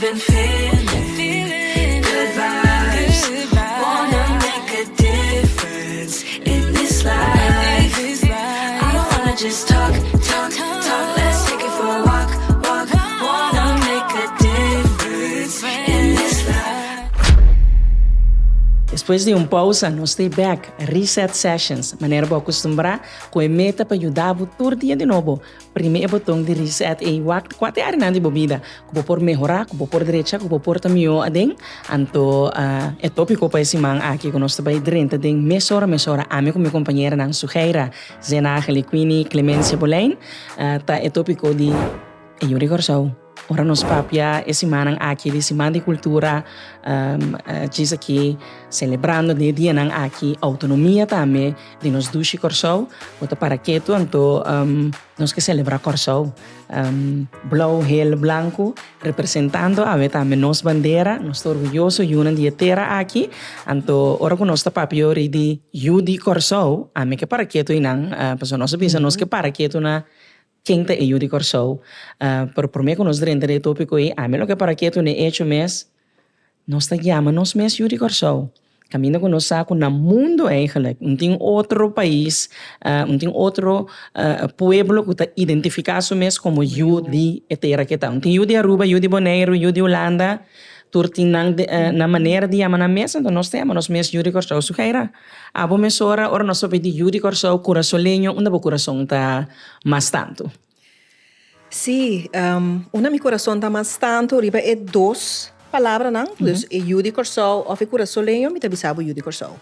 been feeling good vibes. Wanna make a difference in this life. I don't wanna just talk. Let's take it for a walk. Wanna make a difference in this life. Depois de pausa, nós estamos back, Reset Sessions, maneira de acostumbrar com a meta para ajudar a todo dia de novo. Primeiro botão de reset é quatro áreas de bebida, que por melhorar, que por direita, que por também adem. Então, é tópico para esse man aqui que nós estamos dentro de mesora, a minha companheira na Sujeira, Zena Angeliquini, Clemência Bolein, tá é tópico de Yuri Corsau. Ora nos papia esse semana aqui de Semana de Cultura diz aqui celebrando de dia nang aqui autonomia também de nos dushi Corsau outra para que então nós que celebrar Corsau blau hel blanco representando a ver também nos bandeira nós orgulhoso e uma dietera aqui então ora com nós papia de Yudi Corsau a me que para que tu inang pessoa nós bisa nós que para que tu na quem te Yudi Corsau por mim que nós dentro de tópico é a melhor que para que tu ne hecho mês nós te chama nos mês Yudi Corsau caminho com nós saco no mundo eigenlijk não tem outro país não tem outro pueblo que te identifica o mês como Yudi etera que tá não tem Yudi Aruba Yudi Bonaire Yudi Holanda turtinang na maneira de amar na mesa, então nós temos nos mês Yudi Corsau sujeira. A boa mesora, ora nós sabemos de Yudi Corsau corazolenho, onde o coração está mais tanto. Sí, una mi corazón está más tanto, riba é dos palavras, não? Dus Yudi Corsau, of corazolenho, me tabisabo Yudi Corsau.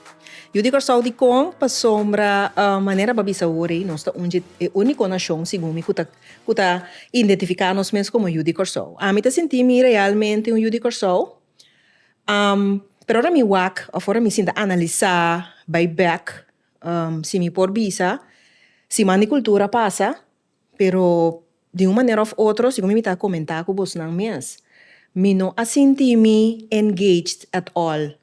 Yudi Corsau di com pa sombra maneira babisawori, nós tá onde é único nação, segundo me kuta identificar nós mesmos como Yudi Corsau. A mim tá senti-me realmente Yudi Corsau. Pero ora mi wak, of ora mi sinta analisar, by back, se me por bisa, se mani cultura passa, pero de uma maneira ou outra, segundo me tá comentar com vos não mês, me não senti-me engaged at all.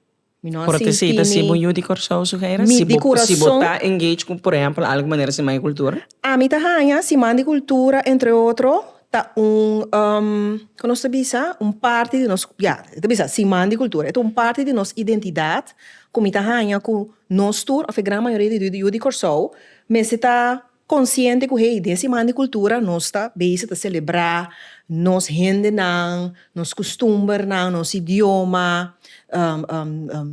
Por te cita se o Yudi Corsau sujeira, se botar engage com, por exemplo, alguma maneira se mais cultura? A mim tá hanha, se mani cultura, entre outros, tá como se bisa, parte de nós, tá bisa, se mani cultura, é parte de nossa identidade, como tá hanha com nós tour, a grande maioria de Yudi Corsau, mas se tá consciente que hey, desse mani cultura nós tá bisa tá celebrar nos gente não, nos costumes não, nos idioma,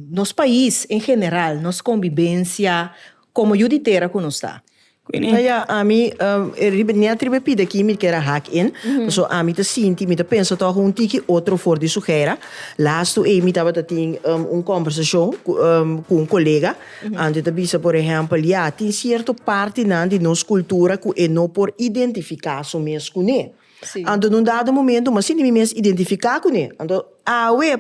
nos país em geral, nos convivência, como juditeira que nós está. Ja, a mim, nem tribe pide aqui, me quer hack in. So, a mim te sinti, me te pensa toch um tiki outro for de sujeira. Laatst me tava te conversação com colega. Ante te bisa, por exemplo, tem certo parte de nossa cultura que não por identificar so mesmo né. Ando num dado momento, mas se me mesmo identificar com ele, ando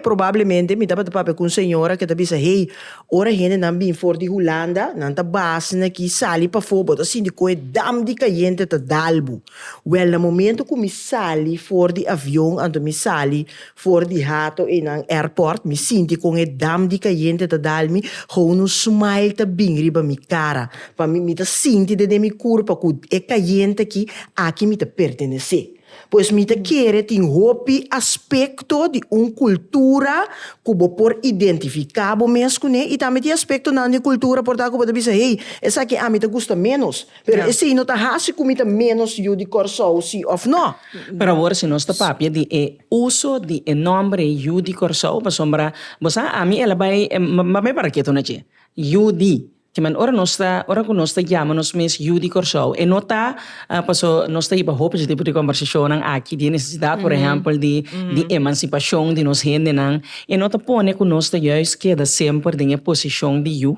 provavelmente me tava papel com senhora que tá hey, ora gente não bem for de Holanda, não tá base aqui sali para fora, assim de coi dam de caliente tá dalbo. Well, no momento que me sali for de avião, ando me sali for de rato em ang airport, me sinti com e dam de caliente tá dalmi, gewoon no smile tá bem riba mi cara, para me tá sinti de mi curva que é caliente aqui me tá pertencer. Pois me te quer tem hopi aspecto de cultura que vou por identificar bo mesmo né e também tem aspecto na cultura por dar que pode dizer hey essa aqui a mim te gusta menos pero esse não tá hasi como te menos Yudi Corsau se of não pero agora se nós tá papia de uso de nome Yudi Corsau para sombra você a mim ela vai para que tu não che Yudi que man ora que nós chama nos mês Yudi Corsau e nota passo nós iba hope de tipo de conversação aqui de necessidade por exemplo de emancipação de nós gente não e nota pone que nós juist queda sempre em posição de you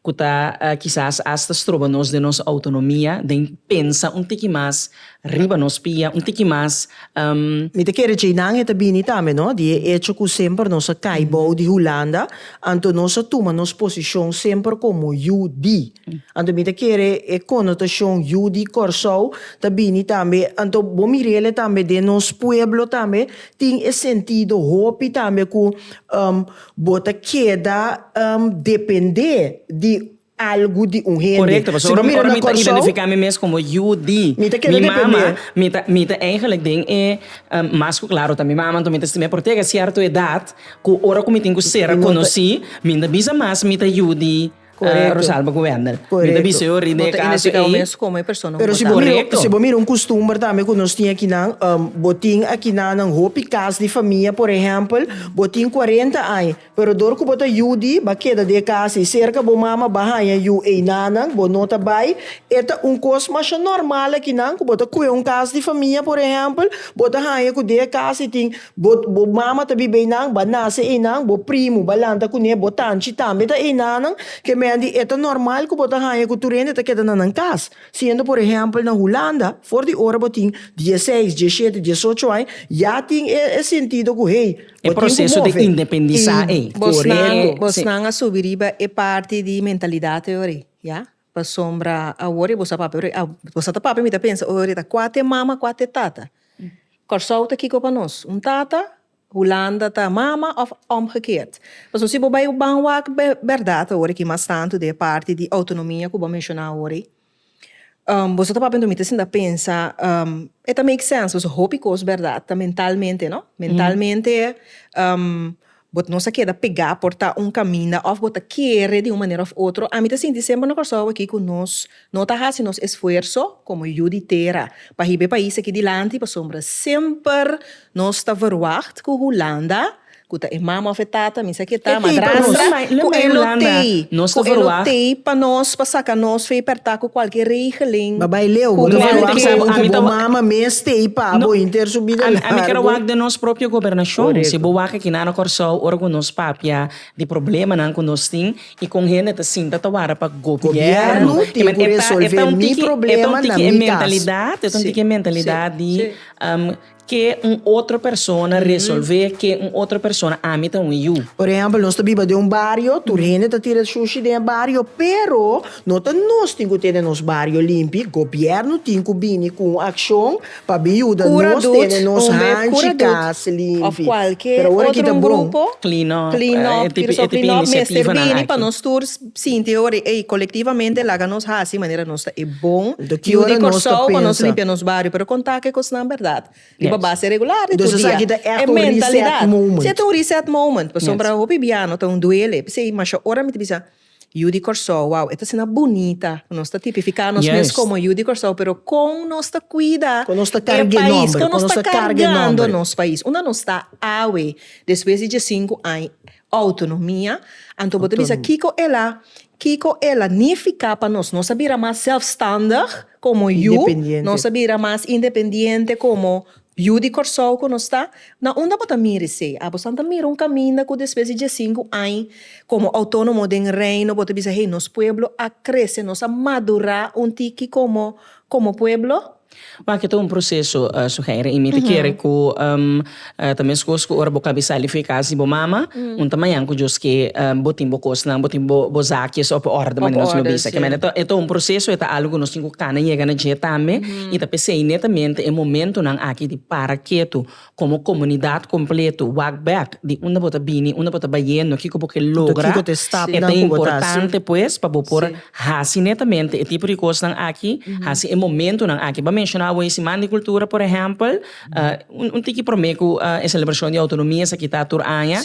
que tá quizás hasta estroba-nos de nossa autonomia de pensa tiki mais riba nos pia tiki mais me te quer dizer não é também também não de hecho que sempre nossa caibo de Holanda anto nossa toma nossa posição sempre como Yudi anto me te quer é conotação Yudi Corsau também anto bom mirele também de nosso pueblo também tem esse sentido hope também que bota queda depender de algo de gente. Correcto, mas Se we mira ora na mita Corsou, identificar me mesmo como Judy. Mita quer Mi mama, depender. mita eigenlijk ding mas claro, também mama então mita se me protege certa idade, que ora como tenho ser Minota- conheci, minda bisa mas mita Judy. Correcto. Rosalba Governer. Correcto. Mita bisa eu ride Não te caso identificar o aí. mesmo como pessoa. Pero se Correcto. você mira um costume também que nós tínhamos aqui na botim aqui na roupa casa de família, por exemplo, botim 40 anos, pero dor que bota yudi, baqueda de casa e cerca bo mama bahanha yu e nanang, bo nota bai, eta coisa mais normal aqui na, que bota cuia casa de família, por exemplo, bota hanha que de casa e tem bo mama tabi bem nang, banase e nang, bo primo, balanta com ne botanchi também tá e nanang, que me andi eta normal que bota hanha que tu rende tá queda na casa. Sendo, por exemplo, na Holanda, for de hora botim 16, 17, 18 anos, já tem esse sentido que hey, É processo de independizar, Bosnanga subiriba é parte de mentalidade ori, ya? Pa sombra a ori bosa papi ori, bosa ta papi mita pensa ori ta quate mama, quate tata. Corsou ta kiko pa nos, tata, Holanda ta mama of omgekeerd. Maar zoals je bij banwak verdade ori que mais tanto de parte de autonomia que eu mencionar ori. Você tá papendo muito assim da pensa, it make sense, você hope que verdade, tá mentalmente, não? Mentalmente, bot não se queda pegar, portar caminho, ou bota querer de uma maneira ou outra. A mim tá senti sempre na pessoa aqui com nós, não tá fazendo nosso esforço, como juditeira, para ir país aqui dilante, para sombra sempre nós tá verwacht com Holanda, kuta mama afetada, misa kita, madrastra, ku elotei, ku elotei pa nós, pa saca nós, foi apertar com qualquer regeling. Babai leu, o mama meste e pa, bo inter subida largo. A mim quero wak de nós própria governação, se bo wak aqui na Corsou, ora com nós papia, de problema não com nós tem, e com gente tá sim, tá tawara pa governo. Tem que resolver mi problema na minha mentalidade, é tão mentalidade que outra pessoa resolver, que outra pessoa amita eu. Por exemplo, nós estamos de barrio, tu rende tá tira sushi de barrio, pero nós temos que ter nos barrio limpo, governo tem que vir com ação para ajuda nós ter nos ranchas limpo. Of qualquer outro grupo, clean up, mestre bini para nós tours, sim, teoria e colectivamente lá nos assim maneira nós é bom. Que o de Corsou para nós limpar nos barrio, pero contar que coisa na verdade. Base regular de todo dia. É mentalidade. Se é um reset moment. Por sombra o bibiano, tá duele. Pensei, mas ora me bisa, Yudi Corsou, wow, esta cena bonita. Nós está tipificando mesmo como Yudi Corsou, pero com nós está cuida. Com nós está carregando. Com nós está carregando nosso país. Onde nós está awe, depois de 5 anos, autonomia. Então, você bisa, Kiko ela nem ficar para nós, não sabia mais self-standard como eu, não sabia mais independente como Yudi Corsou que nós está, na onda bota mira se, a você anda mira caminho com depois de 5 anos como autônomo de reino, bota dizer, hey, nosso pueblo a crescer, nós a madurar tiki como pueblo. Mas que é um processo sujeira e me te quer que também as coisas que ora boca bisali fica assim bo mama também anco just que botim bocos não botim bozaki só por ordem mas nós não bisa que é um processo é algo que nós temos que cana chega na dia também e tá pensei netamente é momento não aqui de para quieto como comunidade completo walk back de uma bota bini uma bota baiano que porque logra é importante pues para por assim netamente é tipo de coisa não aqui assim é momento não aqui mencionar o Semana de Cultura, por exemplo, tiki prometo a celebração de autonomia essa que está tur anya.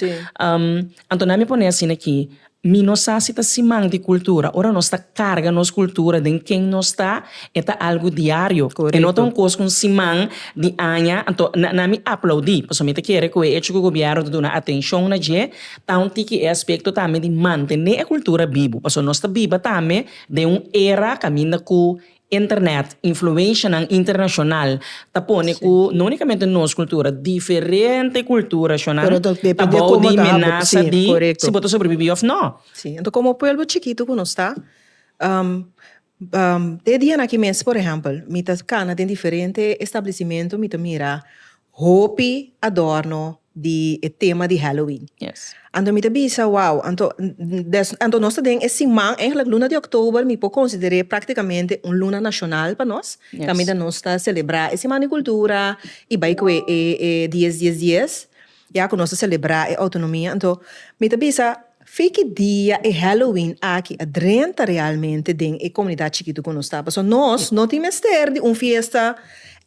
Então na me pone assim aqui, minosa cita Semana de Cultura, ora nós está carga nos cultura de quem nós está, é algo diário. E não tão coisa com Semana de anya, então na me aplaudi, porque me te quer que o hecho que o governo dá atenção na je, tá tiki aspecto também de manter a cultura viva, porque nós está viva também de era caminho com internet, influência internacional, tapone com não unicamente nossa cultura, diferente cultura nacional, tá bom de ameaça de se botar sobreviver ou não. Sim, então como o povo chiquito que nós está, de dia aqui mesmo, por exemplo, mita cana tem diferente estabelecimento, mita mira roupa, adorno de tema de Halloween. Yes. Então, me bisa, wow, então nós temos esse man, eigenlijk luna de outubro, me pode considerar praticamente luna nacional para nós. Yes. Também nós está celebrar esse man de cultura e vai que dias, já que nós celebrar a autonomia. Então, me bisa Fique dia e Halloween aqui adrenta realmente den e comunidade chiquito que nós está. So nós não temos ter de fiesta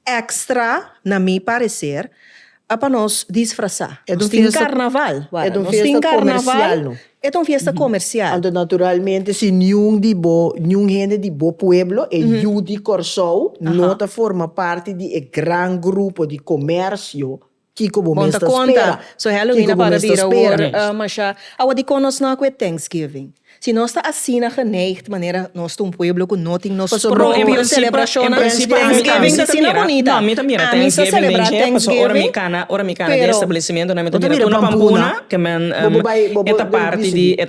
extra, na mi parecer, para nós disfrazar. É Nós um tem fiesta- carnaval. é um Nós fiesta tem carnaval. comercial, não? É uma fiesta comercial. Ando naturalmente, se nenhum gente de bo pueblo e Judy Corsou não forma parte de um grande grupo de comércio que como Monta mesta conta. espera. So Halloween Que como para mesta vir espera. mas a de conos na com Thanksgiving. Se nós está assim na geneigd maneira nós um pueblo com não tem nos Paso, própria em princípio, celebração em princípio, Thanksgiving a da cena mira, bonita. não, mira, A mim Thanksgiving celebrar bem jeito, ora Thanksgiving. mi cana de pero- estabelecimento na meta Outra mira mira, tuna Pampuna. pampuna que men Bobo eta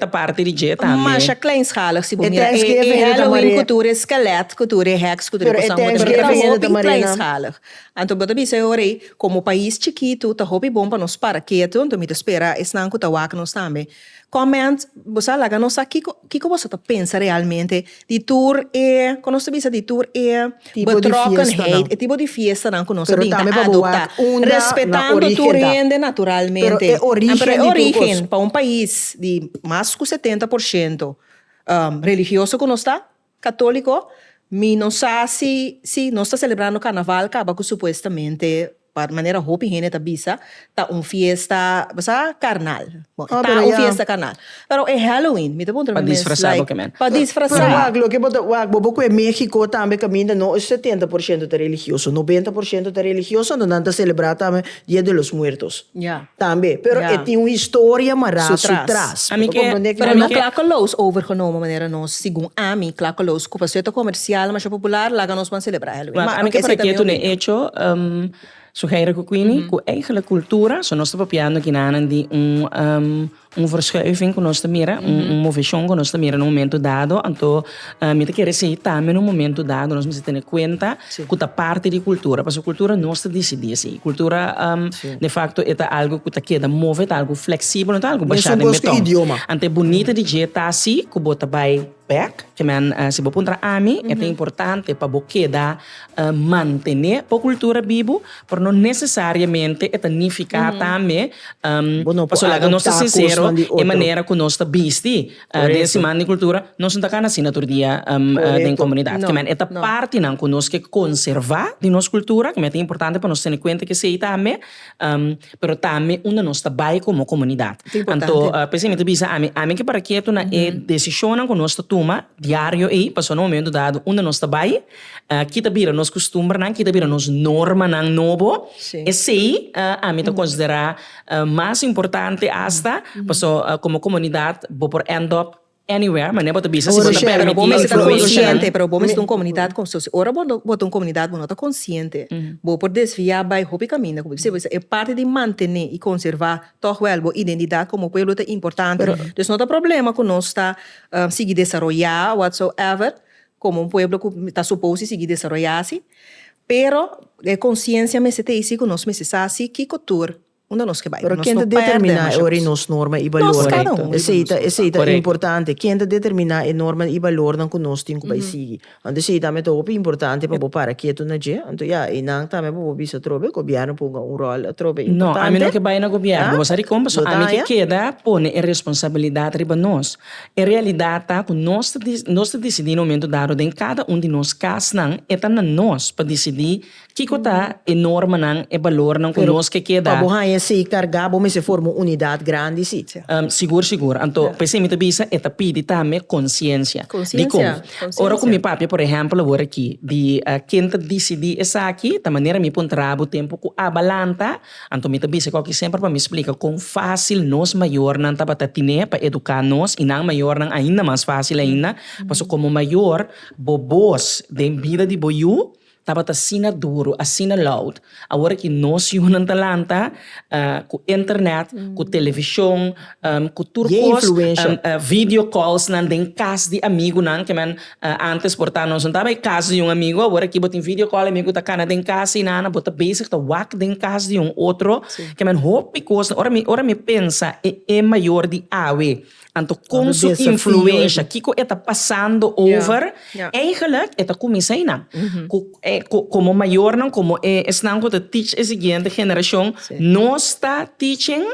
parte de je Mas a também. kleinschalig, se E mira. Thanksgiving E é da Halloween Maria. cultura, skelet cultura, hex cultura, Pero e passamos de Thanksgiving é da hobby Maria. kleinschalig. Então, bota bisa ore, como país chiquito, tá hobby bom para nós para quieto, então me espera, esnan que tá wak nós também. Comment, você laga nós aqui, que você tá pensa realmente de tour quando você bisa de tour Tipo de fiesta, não. é tipo de fiesta não que nós Pero sabemos também para adotar, boa, na respeitando origem tour da. rende naturalmente. Pero é origem Pero é de origem turcos. para um país de mais que 70% religioso que nós está, católico, não sabe se nós está celebrando carnaval, acaba que supostamente para maneira hopi gente tá bisa tá fiesta basa carnal bom tá pero ya. fiesta carnal pero é Halloween me tá bom Pa disfrazar, man. para Pero disfrazar lo que bobo que México também caminha não é 70% de religioso, 90% de religioso não anda celebrar também Dia de los Muertos. yeah. Também, pero Ja. tem uma história maravilhosa Sutras. atrás. A mim que- pero Para não mim clacolos overgenomen maneira nós segundo a mim clacolos com passeio comercial mas popular lá nós vamos celebrar Halloween Maar ik heb essa é para que tu também ne hecho sugerir que quindi com eigen cultura so nós papiando que nanan de verschuiving que nós mira movição que nós mira no momento dado então me te querer sei também no momento dado nós me ter conta que a parte de cultura porque a cultura nós decide assim cultura de facto é algo que queda move algo flexível não algo baixado em gosto beton idioma. ante bonita de jeito assim que bota vai back que men se bo puntra ami é importante para bo queda manter a cultura vivo por não necessariamente é significar também Bueno, passo lá po, nós adoptar sincero coisa de é outro. maneira que nós está visti desse man de cultura nós não está assim todo dia da comunidade Não, que men é não. parte não que nós que conservar de nossa cultura que é importante para nós ter em conta que sei também pero também uma nós está bem como comunidade É importante. então pensamento bisa ami que para que tu na é decisão que nós toma diário aí passou no momento dado onde nós trabalha kita bira nos costumes não kita bira nos norma não novo Sim. e sei a mim considerar mais importante hasta passou como comunidade vou por end up anywhere mas nem bota bisa se Ora, bota Sharon, pero bom permitir é estar influência consciente, pero bom é estar uma comunidade com seus. Ora bom uma comunidade bom está consciente. Bom por desviar vai hopi caminho, como você é parte de manter e conservar toch wel a identidade como pueblo é importante. Então não tem problema com nós está seguir desenvolver whatsoever como um pueblo que está suposto seguir desenvolver-se, pero a consciência me se te isso que nós me se sabe que cultura onde nós que vai. Pero Nós quem não determina perdemos ora as nos norma e Nós valor. cada um. Esse é Correcto. importante. Quem determina a norma e valor não conosco tem que vai seguir. Então esse também é importante para para que tu na je. Então já e não também para bisa trobe governo ponga rol trobe importante. No, a mim não que vai na governo. Você recompa, so, a mim que Lotaya? queda põe a responsabilidade riba nós. Em realidade, tá, que nós decidir no momento dado, em cada de nós casos, não, é na nós para decidir que tá enorme não, é valor não, que nós que queda. Para borrar se carregar, bom se forma uma unidade grande sim. Seguro. Então, pensei me bisa é pedir também consciência. Consciência, De como. consciência. Ora, com meu papi, por exemplo, agora aqui, de quem decidir essa aqui, da maneira me pontrava o tempo que abalanta, então me bisa que sempre para me explicar com fácil nós maior não estava para educar nós e não maior não ainda mais fácil ainda, porque como maior, bobos de vida de boiú, estava assina duro, assina loud. Agora que nós temos talanta, com internet, com televisão, com turcos, influência. video calls nan den casa de amigo nan que man antes portar nós não tava em casa de amigo, agora que botem video call amigo tá cana den casa e nana bota basic tá wak den casa de outro que man hope coisa ora me pensa é maior de awe. Então, com sua desafio, influência, que está passando over, Yeah. eigenlijk, é começar não. como maior, não, como estão com a teach a seguinte geração, não está teaching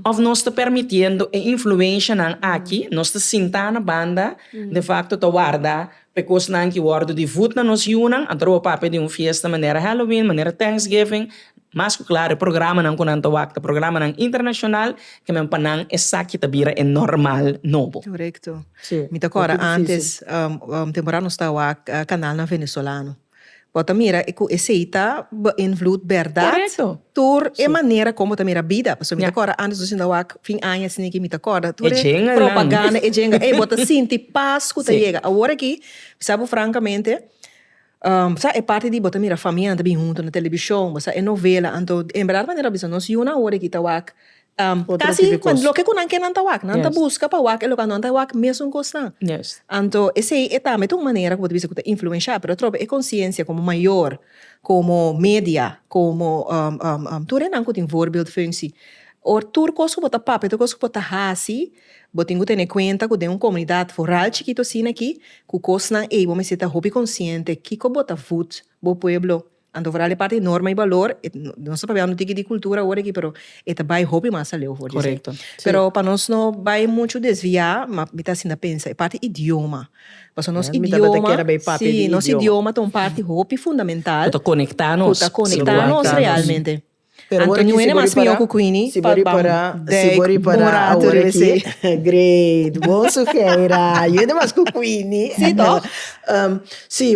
ou não está permitindo a influência aqui, não está sentando na banda, de facto, a guarda, porque não que guarda de voto na nos unam, a tropa papel de festa maneira Halloween, maneira Thanksgiving, mas claro, programa não com tanto acta, programa não internacional, que me panang essa que tabira é normal novo. Correcto. Sí, Mita agora, muito antes, temporada não estava a canal na venezuelano. Bota mira, esse está invloed verdade. Correto. Tur é maneira como tá mira vida. Porque mita agora, antes do sinda fim anos assim que mita agora, tur é propaganda, é jenga, bota sinti paz que tá chega. Agora aqui, sabe francamente, é parte de botar mira família também junto na televisão, é novela, então em verdade maneira bisa nós uma hora que tá wak kasi quando lo que kunan que não tá wak, não tá busca para wak, lo que não tá wak mesmo constante. Yes. Então esse é também uma maneira que você bisa que influenciar, pero tropa é consciência como maior, como média, como tu não que tem voorbeeldfunctie. Or tur coisa que bota papo, tu coisa que bota hasi, botinho ter em conta que tem uma comunidade rural chiquito assim aqui, que costa e vamos ser hobby consciente, que co bota food, bo pueblo, ando rural é parte enorme e valor, não se pode tique de cultura agora aqui, pero é também hobby mais aleu, por dizer. Correto. Pero para nós não vai muito desviar, mas me tá assim a pensar, é parte idioma. Mas o nosso idioma, sim, nosso idioma tem parte hobby fundamental. Está conectados. Está conectados realmente. Pero Antonio é mais melhor que o Queenie. Se bori para agora aqui. Great. Bom sujeira. Eu ainda mais que o Queenie. Sim, tó. Sim,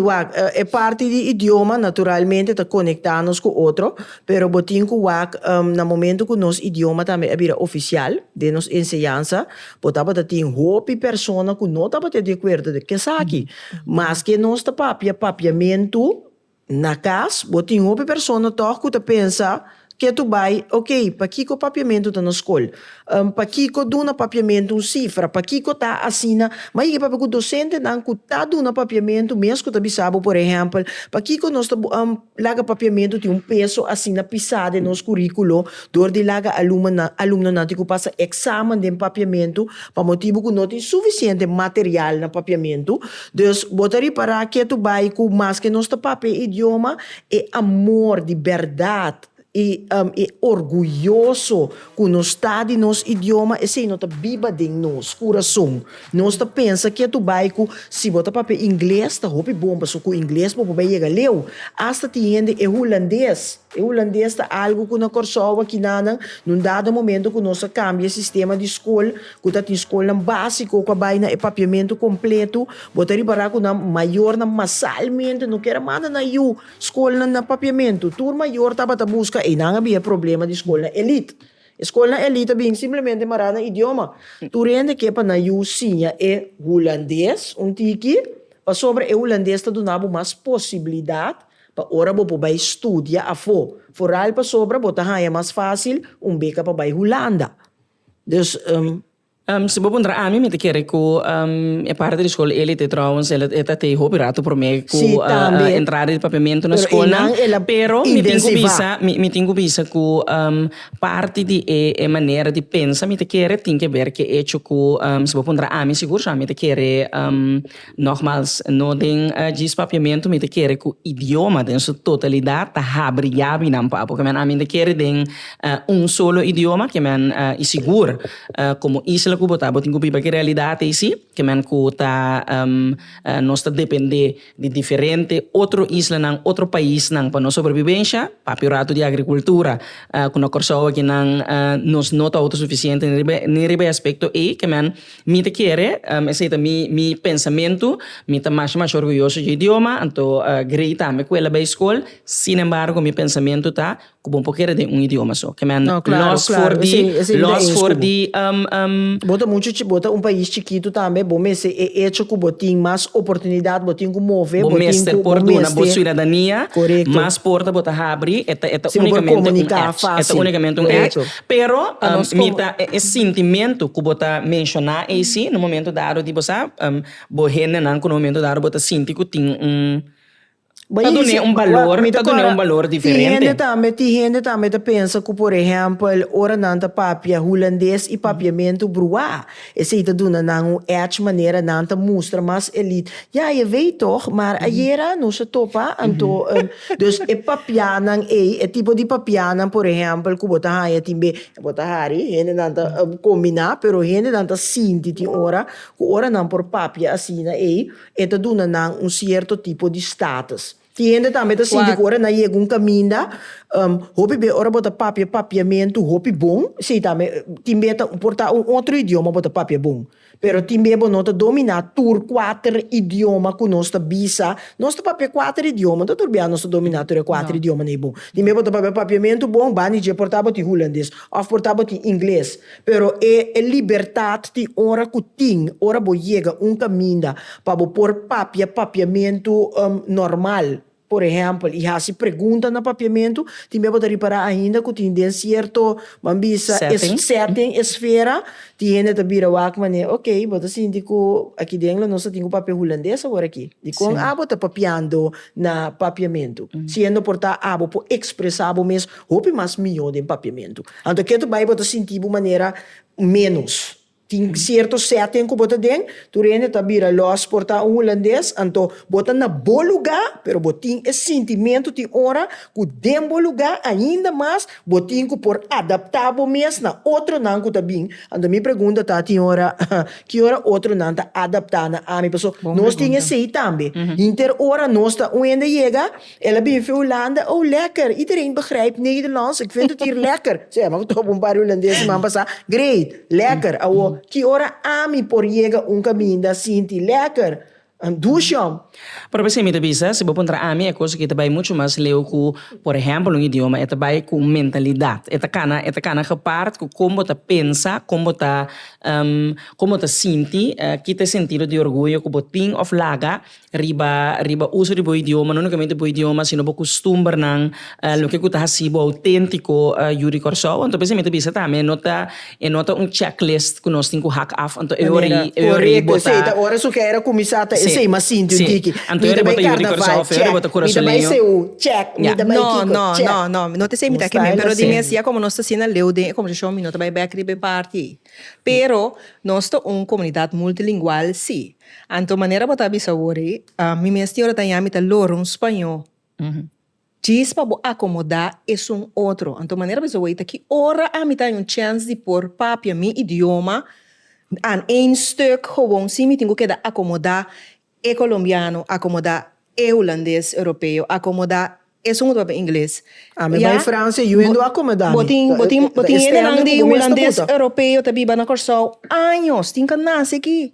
é parte do idioma, naturalmente, está conectados com o outro, pero botinho que no momento que nosso idioma também é oficial, de nossa ensinança, botava ter hope persona que não estava de acordo de que aqui, mas que nós papiamento na casa, botinho hope persona toca que pensa que tu vai, ok, para que o papiamento está na escola, para que o duna papiamento uma cifra, para que o tá assina, mas que para o docente não que tá duna papiamento, mesmo que tu sabe, por exemplo, para que o nosso laga papiamento tem peso assina pisado no currículo, dor de laga aluno não que passa exame de papiamento, para motivo que não tem suficiente material na papiamento, dus botaria para que tu vai com mais que nosso papel idioma é amor de verdade. E orgulhoso que nós está de nosso idioma e se não está viva de nosso coração. Nós está pensa que tu vai com se botar papel inglês está roupa bom, mas com inglês para poder chegar leu. Hasta tiende é holandês. E holandês está algo que na corsoa aqui num dado momento que nós cambia sistema de escola, que está tem escola básico, que vai na papiamento completo, botaria para que na maior na massalmente não quer mais na escola na papiamento. Tur maior estava a buscar e não havia problema de escola elite. Escola elite bem simplesmente marana idioma. Tu rende que para na sim é holandês, tiki, para sobre o holandês está dando mais possibilidade para ora para estudar a fo. Foral para sobre botar é mais fácil beca para Holanda. Dus se vou pondrar a mim me te quer que é parte da escola elite trouwens ela está te hobirato por mim com entrada de papiamento na escola pero me tenho visa que parte de é maneira de pensar me te quer tem que ver que é que se vou pondrar a mim seguro já me te quer nogmaals no tem diz papiamento me te quer que o idioma em sua totalidade tá abriado não papo que a mim te quer tem solo idioma que man é seguro como isla que botar botinho pipa que realidade é sim que man que tá nós tá depender de diferente outro isla não outro país não para nossa sobrevivência papirato de agricultura com a corsoa que não nos nota autossuficiente nesse aspecto e que man me te quer esse mi pensamento me tá mais orgulhoso de idioma então grita me escola bem escola sin embargo mi pensamento tá como pouquinho de idioma só que man lost for the bota país chiquito também bom mas é hecho que botin mais oportunidade botin que mover botin que por uma boa cidadania mais porta bota abrir é unicamente um act pero é sentimento que bota mencionar esse no momento dado de você bo rende não no momento dado bota sentir que tem Tá dando um valor diferente. Ti gente também te pensa que, por exemplo, ora nanta papia holandês e papiamento brua. Esse tá dando não é maneira não te mostra mais elite. Ja, je weet toch, maar ayer não se topa, anto, dus e papianan e tipo de papianan, por exemplo, que bota haia timbe, bota hari, gente nanta combinar, pero gente nanta sinti ti ora, que ora não por papia assim e tá dando não certo tipo de status. Tiende também assim, de agora na chega caminho, hopi be ora bota papiamento, hopi bom, se também timbe tá portar outro idioma bota papia bom. Pero timbe bo nota dominar tur 4 idioma com nossa bisa, nossa papia 4 idioma, não turbia nossa dominar tur 4 idioma nem bom. Timbe bota papiamento bom, bani je portava ti holandês, of portava ti inglês. Pero é liberdade ti ora kuting, ora bo chega caminho para bo por papiamento normal. Por exemplo, e se pergunta no papiamento, também pode reparar ainda que tem certo, mambisa, setting, esfera, tem de vira wak mané, ok, bota assim, digo, aqui dentro nós temos papel holandês agora aqui. Digo, bota papiando na papiamento. Sendo portar por expressar mesmo, hope mais melhor de papiamento. Então, que tu vai bota sentir de maneira menos. Tem certo setting que bota dentro, tu rende tá vira los porta holandês, então bota na bom lugar, pero botin esse sentimento de hora que dem bom lugar ainda mais, botin que por adaptável mesmo na outro não que tá bem. Então me pergunta tá tem hora que hora outro não tá adaptando a minha pessoa. Nós tinha sei também. Inter hora nós tá onde chega, ela bem für Holanda, oh lekker, iedereen begrijpt Nederlands, ik vind het hier lekker. Zeg maar toch een paar Hollandezen man passar, great, lekker. Que ora ami por chega caminho assim, lekker. Dusham. Pero você me avisa, se você encontrar a mim, é coisa que também muito mais leu com, por exemplo, um idioma, é também com mentalidade. É cana reparte com como você pensa, como você sente, que tem sentido de orgulho, que você tem of laga, riba uso de bom idioma, não unicamente bom idioma, sino bom costume não, lo que você hasi bom autêntico, Yuri Corso. Então você me avisa também, nota checklist que nós temos que hack off. Então eu botar. Ora isso que era começar sei, mas sim, tu diz que então eu bota Yuri Corso, eu bota coraçãozinho. Check, não te sei me tá que mesmo, pero dime assim, como nós assim na leu de, como já minuto vai back ribe party. Pero nós tô comunidade multilingual, sim. Então maneira botar bisa ori, mi mestre ora tá yami tá loro espanhol. Diz para acomodar é outro. Então maneira bisa ori tá que ora a mi tá chance de por papia mi idioma aan één stuk gewoon zie me tengo que acomodar e colombiano, acomodar e holandês europeu, acomodar e soms wat inglês. Mas em França eu ando acomodar. Botin nang di holandês europeu tabi ba na corso anos, tem que nascer aqui.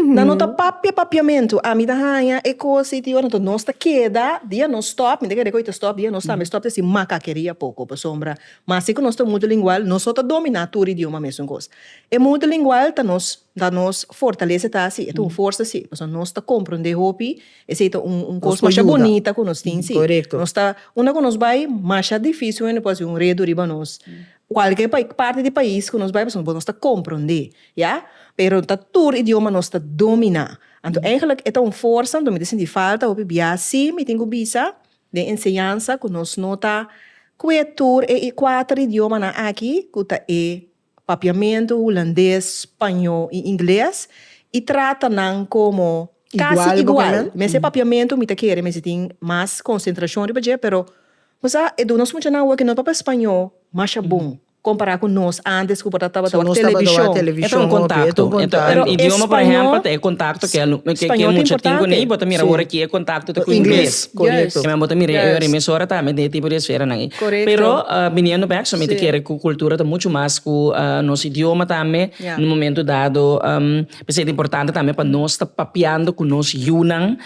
Na nota papiamento, a mi da hanha e coisa e ora nós tá queda, dia não stop, me dega coita stop, dia não stop assim macaqueria pouco para sombra. Mas se que nós tá multilingual, nós só tá dominar todo idioma mesmo coisa. E multilingual tá nós fortalece tá assim, é força assim, porque nós tá compreender hopi, esse é coisa mais bonita que nós tem sim. Correto. Nós tá uma que nós vai mais difícil, né, depois redo riba nós. Qualquer parte do país que nós vai, nós tá compreender, ja? Pero tá todo idioma nós tá dominar. Então, eigenlijk é uma força, então me senti falta, hopi biasi, me tenho bisa de ensinança que nós nota quatro e 4 idiomas na aqui, que tá papiamento, holandês, espanhol e inglês, e trata não como quase igual. Mas papiamento, me quer, mas tem mais concentração de budget, pero mas nós muito na que no papel espanhol, mais bom. Comparar com nós antes que eu estava na televisão. É um contato. Então, idioma, por exemplo, é contato que é muito tempo nem bota mira agora que é contato com inglês. Correto. Mas bota mira eu emissora também de tipo de esfera não. Pero viniendo back, somente que a cultura tá muito mais com nosso idioma também no momento dado. É importante também para nós estar papiando com nós Yunnan.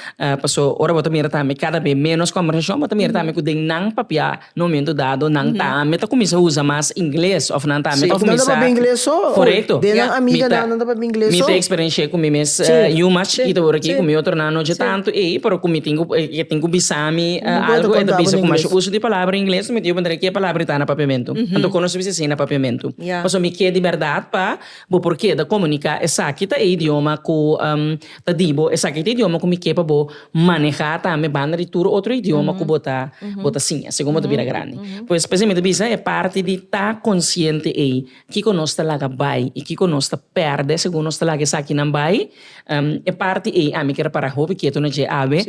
Passou ora bota mira também cada vez menos conversação, bota mira também com den não papiar no momento dado não também tá começa a usar mais inglês inglês, of não tá, Sim, of não dá para inglês só. Correto. De na amiga Mita- não dá para inglês só. Mita experiência com mes yumas e agora aqui com meu outro não de tanto e para com tenho bisami algo é da bisa com mais uso de palavra em inglês, me dio que a palavra está na papiamento. Então conosco se assim na papiamento. Mas me que de verdade pa, bo porque da comunicar essa aqui tá idioma com tá dibo essa aqui idioma com me que pa bo manejar tá me banda de tudo outro idioma com bota sim, segundo da vira grande. Pois especialmente bisa é parte de tá consciente aí que conosco laga vai e que conosco perde segundo nós laga essa aqui não vai é parte aí a me quer para hobby que tu não je ave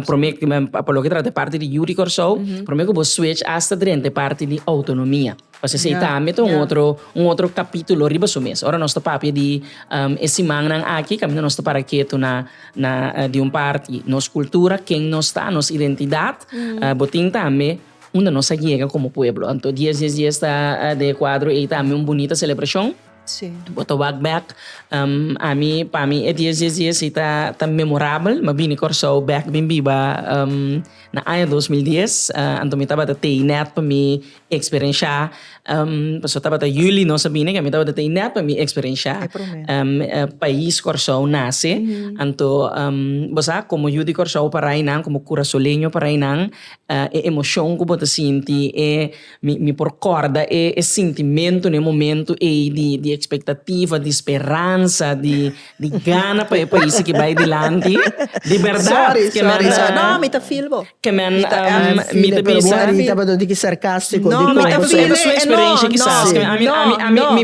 prometo que pelo que trata parte de Yuri Corso prometo que vou switch hasta dentro parte de autonomia. Você sei tá meto um outro capítulo riba sumes. Ora nós papi de esse mangnang aqui caminho nós para que tu na de parte nos cultura quem nós está nos identidade botin também uma nossa guia como pueblo. Então, dias está de quadro e também uma bonita celebração. Sim. Boto back para mim é dias está memorável, mas bem corso back bem biba na ano 2010, então me tava ter net para me experienciar passou tava até julho não sabia que me tava ter net para me experienciar país corso nasce, então você como judi corso para aí não como cura solenho para aí não é emoção que você sente é me porcorda é sentimento no momento e de expectativa, de esperança, de gana para o país que vai adiante. De verdade. Sorry. Não, me tá filbo. Que me Pero pisa. estava de que sarcástico. No, de me É tá sua experiência que sabe.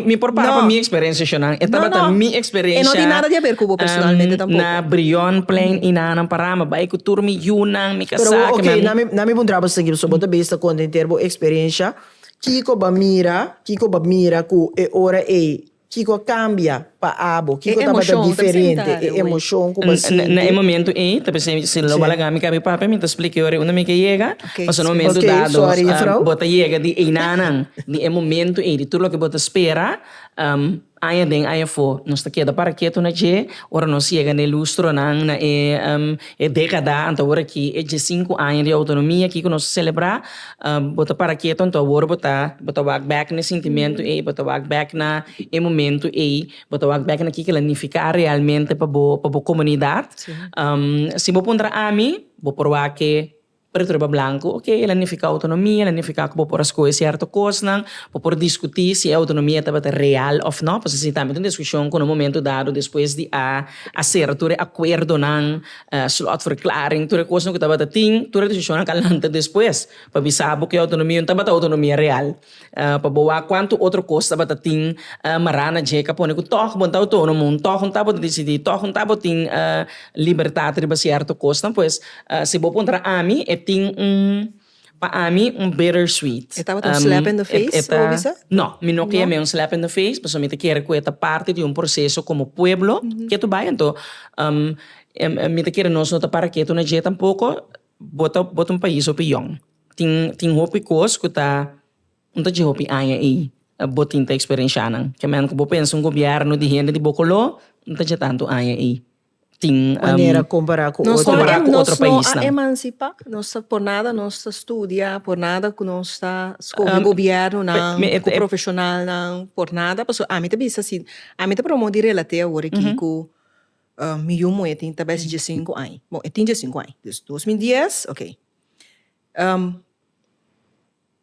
Me porpara para minha experiência, Shonan. É tava minha experiência. E não tem nada a ver com o personalmente tampouco. Na Brion Plain, inanang parama, vai com turmi yunang, mi Pero kasaka. okay, nami pun trabalho seguir sobre a besta quando termo experiência. Kiko ba mira ku e ora Kiko cambia pa abo, Kiko tava diferente, e emoção ko ba Na momento tapi se lo balagami kabi papa mi explique ore una me que llega, mas no momento dado, bota llega de inanang, de momento de tudo lo que bota espera, aya den aya fo, nos ta queda para quieto na je, ora nos chega ne lustro nang na década, então ora aqui é de 5 anos de autonomia que nós celebrar, bota para quieto então ora bota back na sentimento bota back na momento bota back na que planificar realmente para bo comunidade. Se bo pondra a mim, bo provar que preto branco, ok, ela não fica autonomia, ela não fica como por as coisas certo coisa, por discutir se a autonomia estava real ou não, porque se também tem discussão com um momento dado depois de hacer todo acordo não, slotverklaring, toda coisa que estava tem, toda discussão calante depois, para avisar que a autonomia não estava autonomia real, para boa quanto outra coisa estava tem, marana jeca pone que toch bom autônomo, toch não estava decidir, toch não estava tem liberdade de certo coisa, pois se vou pôr a mim tem para mim bittersweet. Estava um slap in the face, ou isso? Não, me não quer um slap in the face, mas me quer que esta parte de processo como pueblo que tu vai, então me quer nós não para que tu não je tampouco bota país opinião. Tem hopi coisa que tá não tá de hopi aí botin ta experiência não. Que men ko pensa governo de gente de Bocolo, não tá de tanto aí. Maneira comparar com outro Nós país. não emancipa, nós por nada nós estudia, por nada que nós está com governo não, com profissional não, por nada, porque a mim também assim, a mim também promover relaté agora aqui com meu moe tem talvez de 5 anos, bom, tem de 5 anos, 2010, ok.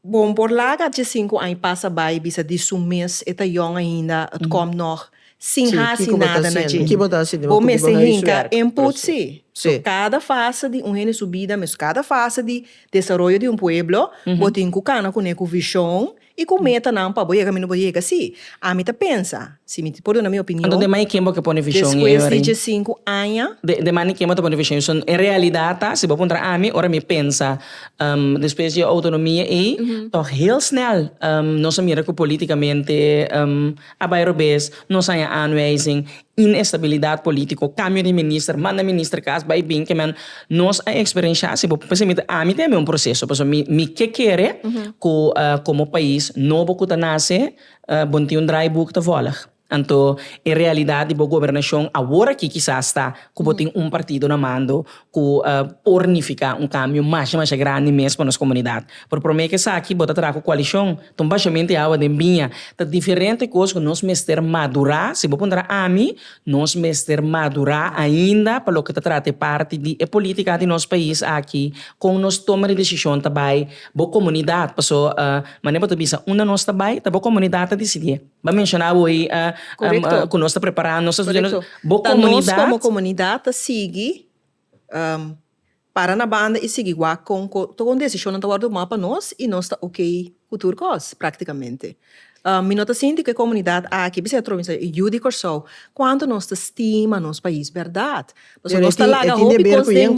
Bom, por lá de 5 anos passa by bisa de mês eta jong ainda, het komt nog sem nada na gente. Que botar assim, bom, mas sem rinca, input sim. So, cada fase de uma subida, mas cada fase de desenvolvimento de pueblo, botem com cana com visão e com meta não para boiega, não boiega, sim. A mim tá pensa, se me por na minha opinião. Então, de mais quem que põe visão depois de 5 anos. De mais quem põe visão, so, em realidade, tá, se vou pôr a mim, ora me pensa, depois de autonomia toch heel snel, nós mira que politicamente, a Bairobes, nós há aanwijzing, instabilidade política, cambio de ministro, manda ministro caso vai bem que men nós a experiência se vou pensar a mim tem um processo, porque me que quer como país novo que nasce, bom tem dry book te volg. Então, em realidade, a governação agora que quizás está, como tem partido na mando, que pornifica cambio mais grande mesmo para nossa comunidade. Por prometer que essa aqui, bota atrás com a coalição, então, basicamente, a água de minha, tá diferente coisa que nós mestre madurar, se vou pôr a mim, nós mestre madurar ainda, para o que trata parte de política de nosso país aqui, com nós tomar decisão também, boa comunidade, passou, mas nem pode dizer, uma nós também, tá boa comunidade a decidir. Vai mencionar hoje, que nós está preparando, nós estamos fazendo boa comunidade. Nós como comunidade sigue para na banda e sigue igual com decisão não está mapa nós e nós está ok futuro cos praticamente. Me nota sinto que a comunidade aqui, você trouxe ajuda corso, quanto nós estima nosso país, verdade? Porque nós está lá a roupa de governo,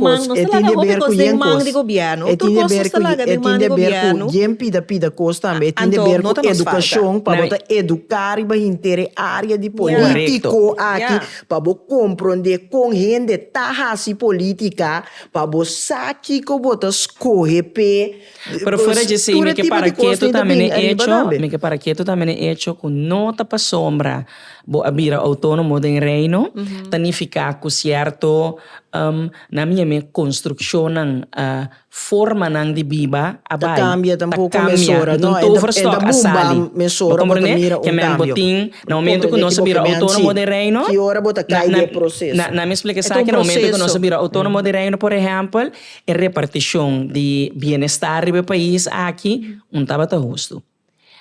tudo nós está lá de man de governo. Jem pida costa, tem de ver com educação, para botar educar e para inter área de político aqui, para bo compreender com gente tahasi política, para bo saki ko botar escorrer pe. Pero fuera de sí, me que para que tu também é hecho, me que para que tu também é hecho com nota para sombra, bo abira autônomo de reino, tanificar com certo na minha construção ng forma ng di biba ta cambia tampoco mesura no overstock asali mesura bota mira que men botin no momento que nós vira autônomo de reino que hora bota cai de processo na me explicação que no momento que nós vira autônomo de reino por exemplo a repartição de bem-estar do país aqui tava justo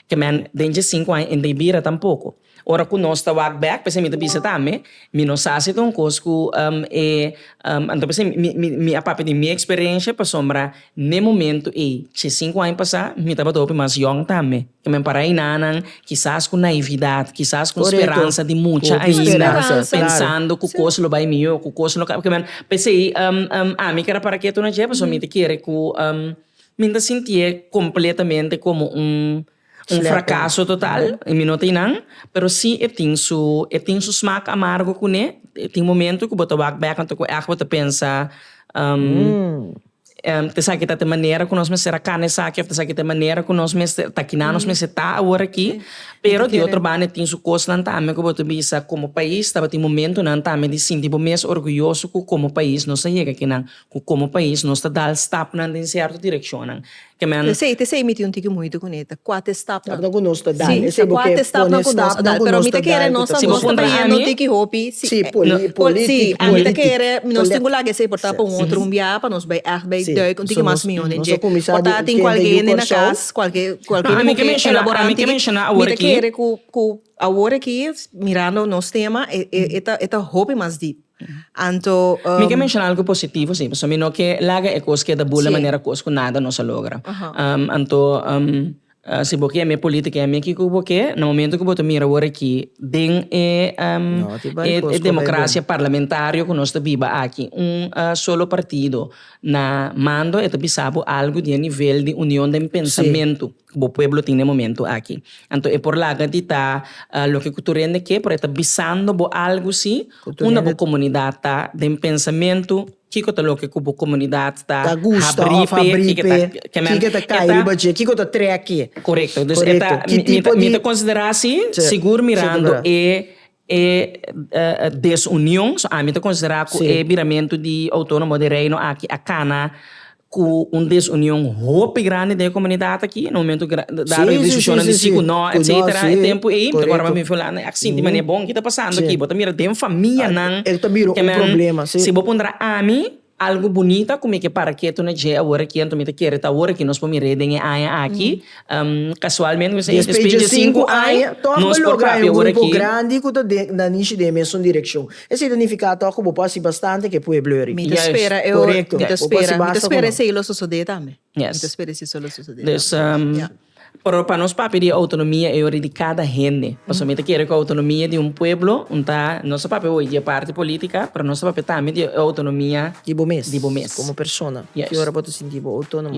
que men desde 5 anos em Ibira tampouco. Ora que nós está walk back, pensei me também também, me não sabe tão cosco então pensei me a parte de minha experiência para sombra no momento e 5 anos passar, me estava top mais young também. Que me para aí nanan, quizás com naividade, quizás com esperança de muita ainda, pensando que o coisa lo vai melhor, que o coisa lo que men pensei me quero para que tu não jepa, só me te quer que me te sentia completamente como fracasso total, em minuto e não, pero sim tem su smack amargo com ele, tem momento que bota back então que bota pensa te sabe que tá de maneira que nós mesmo carne saque, te sabe que de maneira que nós mesmo tá aqui nós mesmo tá agora aqui, pero de outro bane tem su coisa não também que bota bisa como país, estava tem momento não também de sentir mesmo orgulhoso que como país nós chega aqui não, que como país nós tá dar step não em certa direção não. Que men te sei meti un tiki muito con eta quate stop não conosco da esse quate stop não conosco pero mi te quere non sa non sta no tiki hopi sì político mi te quere nós tengo lá que se portar para outro via para nós vai duik un tiki mas milhão de portar tem alguém na casa qualquer elaborante mi te quere ku agora aqui mirando nos tema eta hopi mas deep. Anto me quer mencionar algo positivo sim, só me não que laga é coisa que da boa maneira coisa que nada não se logra. Anto se porque a minha política é minha que porque no momento que eu mira agora aqui tem democracia parlamentar que nós viva aqui solo partido na mando é também sabe algo de nível de união de pensamento que o pueblo tem no momento aqui. Então é por lá que está lo que tu rende que por estar visando algo sim uma boa comunidade de pensamento que tá lo que a comunidade tá gusta que tá cair budget que tá tre aqui correto então me considerar assim seguro mirando desunião a mim te considerar que é viramento de autônomo de reino aqui a cana com desunião roupa grande da comunidade aqui no momento da decisão de sigo não etc é tempo e agora me falar assim de maneira bom que tá passando aqui bota mira tem família não ele tá virou problema se vou pôr a mim algo bonita como é que para que tu não já agora que então me te quer tá agora que nós podemos reden aqui casualmente você depois de 5 anos nós lograr um grupo grande que tá na niche de mesma direção esse significa que como passa bastante que pode blur me espera eu me espera se lo suceder também me espera se solo suceder para nós papi de autonomia é de cada gente. Pessoalmente quero que a autonomia de pueblo, nosso papi hoje é parte política, para nosso papi também de autonomia de bomês. Como pessoa. Que hora pode sentir autônomo.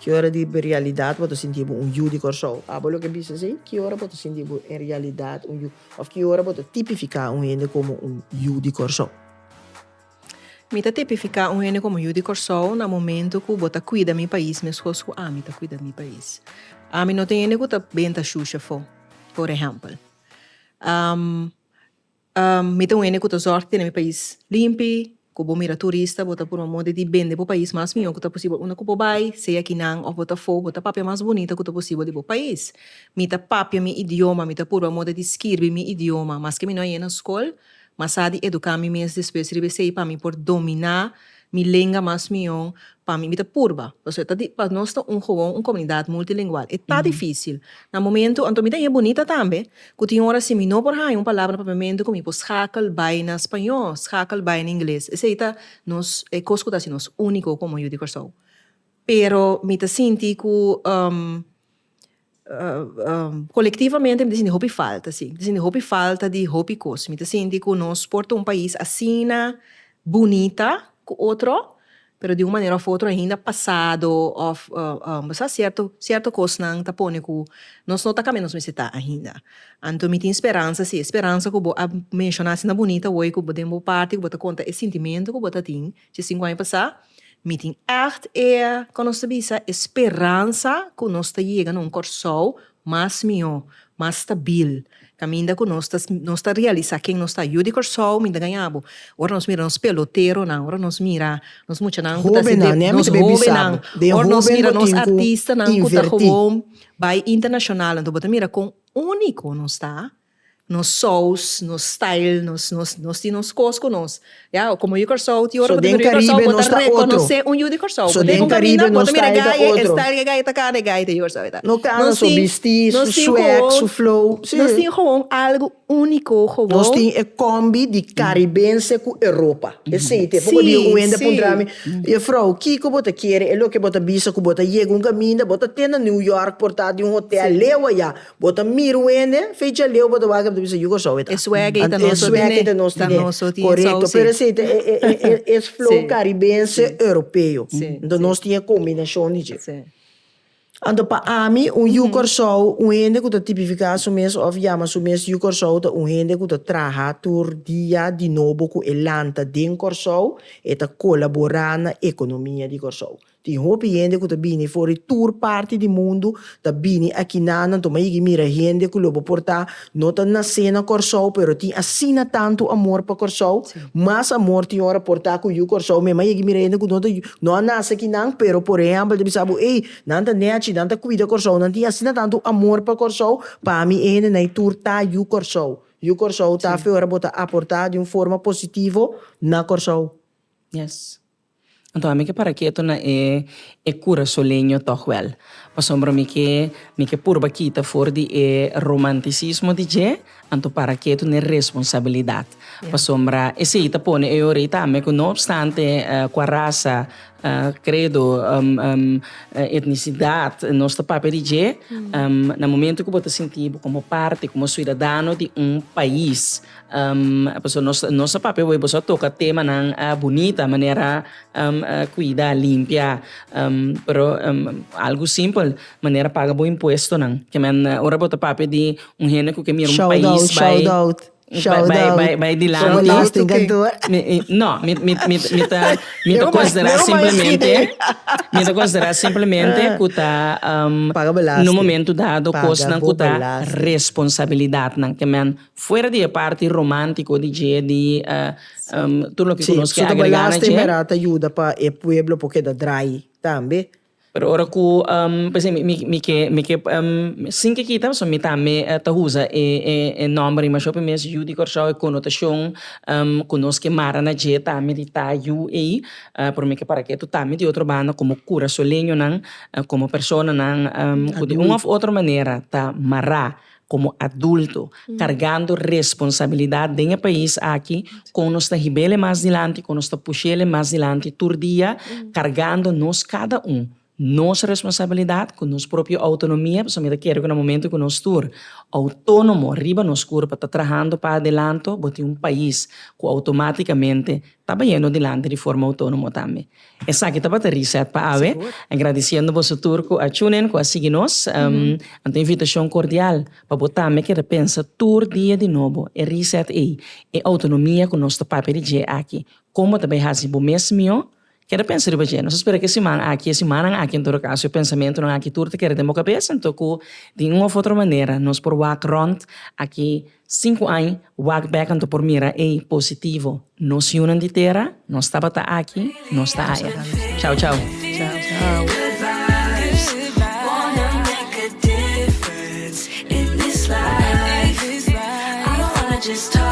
Que hora de realidade pode sentir juiz corso. Bolo que bisa sei, que hora pode sentir em realidade ou que hora pode tipificar gente como juiz corso. Me tá tipificar gente como juiz corso no momento que bota cuida meu país, meus coisas que me tá cuida meu país. A mim não tem ninguém que tá bem da Xuxa, por exemplo. Me tem que ter sorte ter meu país limpo, como mira turista, bota por uma moda de bem do país mais melhor que é possível. Uma que vai, seja aqui não, ou bota fogo, bota papel mais bonita que é possível do país. Me tá papel meu idioma, me tá por uma moda de escrever meu idioma, mas que me não é na escola, mas sabe educar me mesmo depois de ser para mim por dominar mi língua mais melhor, para mim tá purba. Você tá para nós tá uma comunidade multilingual. É tá difícil. No momento, então me tá é bonita também. Que tem hora se me não por aí uma palavra para mim como tipo schakel by na espanhol, schakel by em inglês. Esse aí tá nos é coisa que tá nos único como eu digo só. Pero me tá senti que coletivamente me senti hobby falta, sim. Me senti hobby falta de hobby coisa. Me tá senti que nós porta país assim bonita com outro, pero de uma maneira ou outra ainda passado ou certo coisa não tá pondo que nós não tá caminhando nós está ainda. Então me tem esperança sim, esperança que eu mencionar assim na bonita hoje que eu podemos parte que eu conta esse sentimento que eu tem de 5 anos passar. Me tem echt quando nós bisa esperança que nós tá chegando num corso mais melhor, mais stabil. Caminda que nós está realizar quem nós está ajuda corso, me ganhamos. Ora nós mira nos pelotero não, ora nós mira nos mucha não, Hobe não, né? nos hobe não. Ora nós mira nos artista não, que tá vai internacional, então bota mira com único nós está. Nos shows, nos style, nos cosco nos. Ya, como eu corso, ti ora den Caribe nos tá reconhecer um eu corso. So den Caribe nos tá outro. Style gaia tá cara gaia eu corso. No caso, so vestir, so swag, so flow. Nós tem gewoon algo único gewoon. Nós tem a combi de caribense com Europa. Esse te pouco de um ende puntrami. E frau, que bota querer, é lo que bota bisa que bota chega um caminho, bota tenda New York portado de um hotel lewa ya. Bota miro ende, fecha lewa bota vaga bisa yugo so eta. É swag eta nós correto, pero esse é flow caribense europeu. Então nós tinha combinação de. Então para mim yugo so ende que tipificar so mes of yama so mes yugo so ende que traha tur dia de novo com elanta den corso eta colaborar na economia de corso. Tem hopi gente que tá bini fora tour parte do mundo, tá bini aqui na não toma aí mira gente que lobo portar não tá na cena corso, pero tem assina tanto amor para corso, mas amor tem hora portar com o corso, mesmo aí mira gente que não nasce aqui não, pero por exemplo, de sabe, ei, não tá nete, não tá cuida corso, não tem assina tanto amor para corso, para mim ele na tour tá o corso. O corso tá fora botar aportar de uma forma positiva na corso. Yes. Então, a mim que para que tu na é cura solenho toch wel. Pasombra me que purba kita for de romanticismo de je, então para que tu ne responsabilidade. Pasombra esse ita pone eu rita me que não obstante com a raça credo etnicidade nosso papel de je, no momento que você sentir como parte como cidadão de país, nosso papel é você toca tema na bonita maneira cuidar limpia, pero algo simples maneira paga bom imposto não que man ora bota papel de gente que mira país vai dilante não me tá considerar simplesmente que tá no momento dado coisa não que tá responsabilidade não que man fora de parte romântico de tudo o que conosco que agregar na gente ajuda para o pueblo porque da dry também. Pero ora ku pese mi que sin que kita so mi tame ta usa nome mas shopping mes judi corso e conotação conosco mara na jeta medita you por me que para que tu tame de outro banda como cura solenho nan como persona nan de uma ou outra maneira ta mará como adulto, cargando responsabilidade dentro do país aqui, com nós tá ribele mais adiante, com nós tá puxele mais adiante, todo dia, cargando nós cada nossa responsabilidade com nossa própria autonomia, somente quero que no momento que nós estou autônomo, riba nos corpo, está trabalhando para adelante, bote país que automaticamente está indo adiante de forma autônoma também. Essa aqui está para reset para ave, agradecendo você turco a tunen, que a seguir nós, então invitação cordial para botar me que repensa todo dia de novo, e reset e autonomia com nosso papel de aqui, como também faz o mesmo Quero pensar riba gente. Nós espera que semana aqui em todo caso, o pensamento não aqui tudo quer demo cabeça, então de uma ou outra maneira, nós por walk rond aqui 5 anos, walk back então por mira é positivo. Nós se unem de terra, nós estava aqui, nós está aí. Tchau, tchau. Good vibes. Wanna make a difference in this life. I don't wanna just talk.